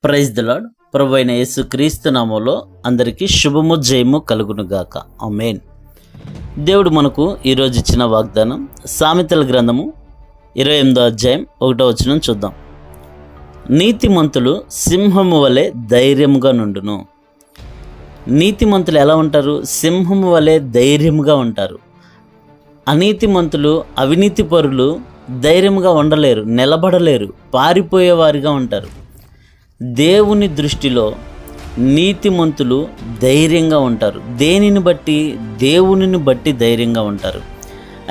Praise the lord. ప్రభు అయిన యేసు క్రీస్తు నామములో అందరికీ శుభము జయము కలుగునుగాక. ఆమేన్. దేవుడు మనకు ఈరోజు ఇచ్చిన వాగ్దానం సామెతల గ్రంథము 28వ అధ్యాయం 1వ వచనం చూద్దాం. నీతిమంతులు సింహము వలె ధైర్యముగా నుండును. నీతిమంతులు ఎలా ఉంటారు? సింహము వలె ధైర్యముగా ఉంటారు. అనీతిమంతులు, అవినీతి పరులు ధైర్యముగా ఉండలేరు, నిలబడలేరు, పారిపోయేవారిగా ఉంటారు. దేవుని దృష్టిలో నీతిమంతులు ధైర్యంగా ఉంటారు. దేనిని బట్టి? దేవునిని బట్టి ధైర్యంగా ఉంటారు.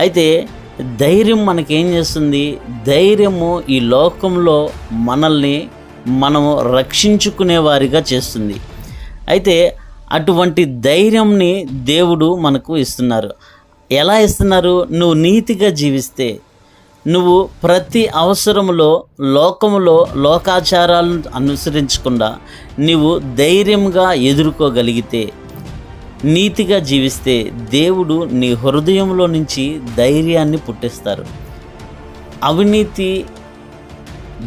అయితే ధైర్యం మనకేం చేస్తుంది? ధైర్యము ఈ లోకంలో మనల్ని మనము రక్షించుకునే వారిగా చేస్తుంది. అయితే అటువంటి ధైర్యంని దేవుడు మనకు ఇస్తున్నారు. ఎలా ఇస్తున్నారు? నువ్వు నీతిగా జీవిస్తే, నువ్వు ప్రతి అవసరంలో లోకములో లోకాచారాలను అనుసరించకుండా నీవు ధైర్యంగా ఎదుర్కోగలిగితే, నీతిగా జీవిస్తే దేవుడు నీ హృదయంలో నుంచి ధైర్యాన్ని పుట్టిస్తారు. అవినీతి,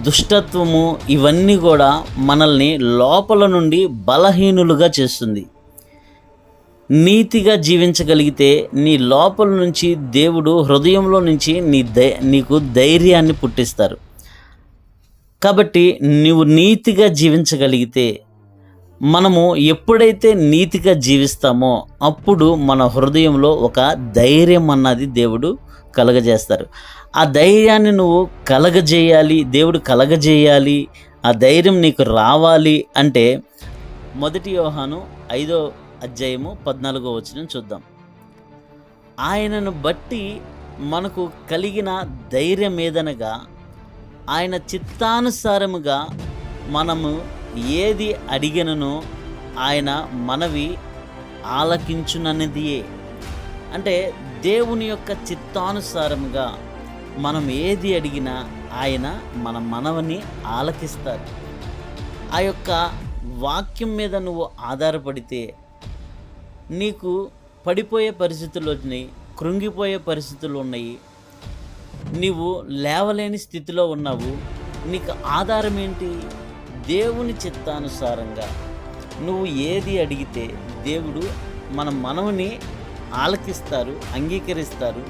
దుష్టత్వము ఇవన్నీ కూడా మనల్ని లోపల నుండి బలహీనులుగా చేస్తుంది. నీతిగా జీవించగలిగితే నీ లోపల నుంచి దేవుడు హృదయంలో నుంచి నీకు ధైర్యాన్ని పుట్టిస్తారు. కాబట్టి నీవు నీతిగా జీవించగలిగితే, మనము ఎప్పుడైతే నీతిగా జీవిస్తామో అప్పుడు మన హృదయంలో ఒక ధైర్యం అన్నది దేవుడు కలగజేస్తారు. ఆ ధైర్యాన్ని నువ్వు కలగజేయాలి, దేవుడు కలగజేయాలి. ఆ ధైర్యం నీకు రావాలి అంటే 1 యోహాను 5వ అధ్యాయము 14వ వచనం చూద్దాం. ఆయనను బట్టి మనకు కలిగిన ధైర్యం ఏదనగా, ఆయన చిత్తానుసారముగా మనము ఏది అడిగిననో ఆయన మనవి ఆలకించునన్నదియే. అంటే దేవుని యొక్క చిత్తానుసారముగా మనం ఏది అడిగినా ఆయన మన మనవిని ఆలకిస్తారు. ఆ యొక్క వాక్యం మీద నువ్వు ఆధారపడితే నీకు పడిపోయే పరిస్థితులు వచ్చినాయి, కృంగిపోయే పరిస్థితులు ఉన్నాయి, నీవు లేవలేని స్థితిలో ఉన్నావు. నీకు ఆధారం ఏంటి? దేవుని చిత్తానుసారంగా నువ్వు ఏది అడిగితే దేవుడు మన మనవుని ఆలకిస్తారు, అంగీకరిస్తారు,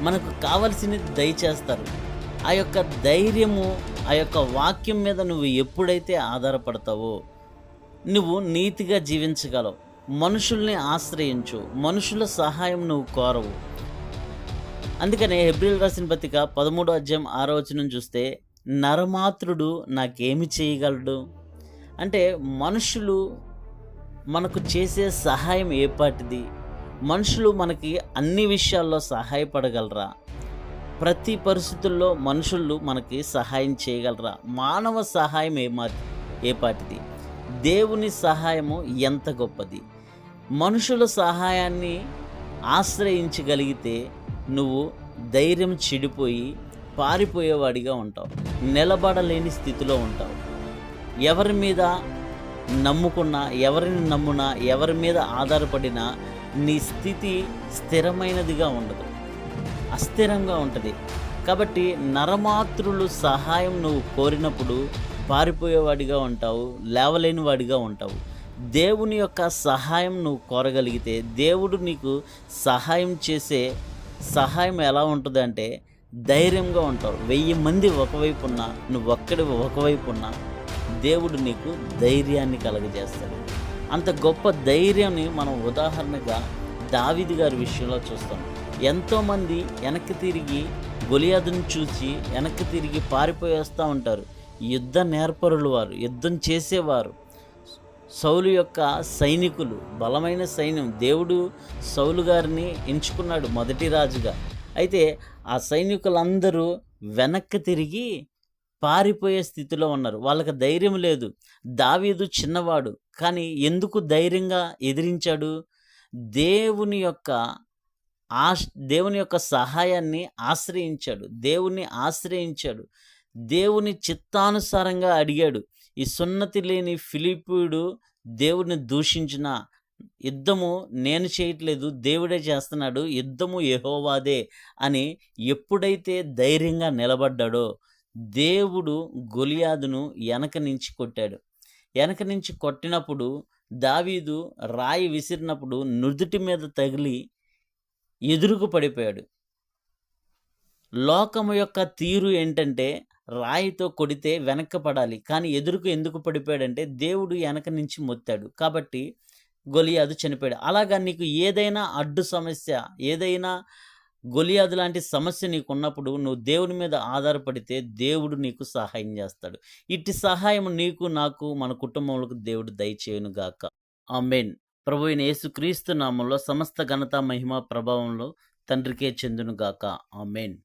మనకు కావలసినది దయచేస్తారు. ఆ యొక్క ధైర్యము, ఆ యొక్క వాక్యం మీద నువ్వు ఎప్పుడైతే ఆధారపడతావో నువ్వు నీతిగా జీవించగలవు. మనుషుల్ని ఆశ్రయించు, మనుషుల సహాయం నువ్వు కోరవు. అందుకనే హెబ్రీయులకు రాసిన పత్రిక 13వ అధ్యాయం 6వ వచనం చూస్తే, నరమాత్రుడు నాకేమి చేయగలడు? అంటే మనుషులు మనకు చేసే సహాయం ఏపాటిది? మనుషులు మనకి అన్ని విషయాల్లో సహాయపడగలరా? ప్రతి పరిస్థితుల్లో మనుషులు మనకి సహాయం చేయగలరా? మానవ సహాయం ఏపాటిది? దేవుని సహాయము ఎంత గొప్పది! మనుషుల సహాయాన్ని ఆశ్రయించగలిగితే నువ్వు ధైర్యం చెడిపోయి పారిపోయేవాడిగా ఉంటావు, నిలబడలేని స్థితిలో ఉంటావు. ఎవరి మీద నమ్ముకున్నా, ఎవరిని నమ్మునా, ఎవరి మీద ఆధారపడినా నీ స్థితి స్థిరమైనదిగా ఉండదు, అస్థిరంగా ఉంటుంది. కాబట్టి నరమాత్రులు సహాయం నువ్వు కోరినప్పుడు పారిపోయేవాడిగా ఉంటావు, లేవలేని వాడిగా ఉంటావు. దేవుని యొక్క సహాయం నువ్వు కోరగలిగితే దేవుడు నీకు సహాయం చేసే సహాయం ఎలా ఉంటుంది అంటే ధైర్యంగా ఉంటావు. 1000 మంది ఒకవైపు ఉన్నా, నువ్వు ఒక్కడి ఒకవైపు ఉన్నా దేవుడు నీకు ధైర్యాన్ని కలగజేస్తాడు. అంత గొప్ప ధైర్యాన్ని మనం ఉదాహరణగా దావీదు గారి విషయంలో చూస్తాం. ఎంతోమంది వెనక్కి తిరిగి గొలియాదును చూసి వెనక్కి తిరిగి పారిపోయేస్తూ ఉంటారు. యుద్ధ నేర్పరులు వారు, యుద్ధం చేసేవారు, సౌలు యొక్క సైనికులు, బలమైన సైన్యం. దేవుడు సౌలు గారిని ఎంచుకున్నాడు మొదటి రాజుగా. అయితే ఆ సైనికులందరూ వెనక్కి తిరిగి పారిపోయే స్థితిలో ఉన్నారు. వాళ్ళకి ధైర్యం లేదు. దావీదు చిన్నవాడు, కానీ ఎందుకు ధైర్యంగా ఎదిరించాడు? దేవుని యొక్క సహాయాన్ని ఆశ్రయించాడు, దేవుణ్ణి ఆశ్రయించాడు, దేవుని చిత్తానుసారంగా అడిగాడు. ఈ సున్నతి లేని ఫిలిప్పీయుడు దేవుడిని దూషించిన, యుద్ధము నేను చేయట్లేదు, దేవుడే చేస్తున్నాడు, యుద్ధము యెహోవాదే అని ఎప్పుడైతే ధైర్యంగా నిలబడ్డాడో దేవుడు గొలియాదును వెనక నుంచి కొట్టాడు. వెనక నుంచి కొట్టినప్పుడు దావీదు రాయి విసిరినప్పుడు నుదుటి మీద తగిలి ఎదురుకు పడిపోయాడు. లోకము యొక్క తీరు ఏంటంటే రాయితో కొడితే వెనక్కి పడాలి. కానీ ఎదురుకు ఎందుకు పడిపోయాడంటే దేవుడు వెనక నుంచి మొత్తాడు. కాబట్టి గొలియాదు చనిపోయాడు. అలాగా నీకు ఏదైనా అడ్డు సమస్య, ఏదైనా గొలియాదు లాంటి సమస్య నీకున్నప్పుడు నువ్వు దేవుని మీద ఆధారపడితే దేవుడు నీకు సహాయం చేస్తాడు. ఇట్టి సహాయం నీకు, నాకు, మన కుటుంబములకు దేవుడు దయచేయును గాక. ఆమేన్. ప్రభువైన యేసుక్రీస్తు నామములో సమస్త ఘనత, మహిమ, ప్రభావంలో తండ్రికే చెందును గాక. ఆమేన్.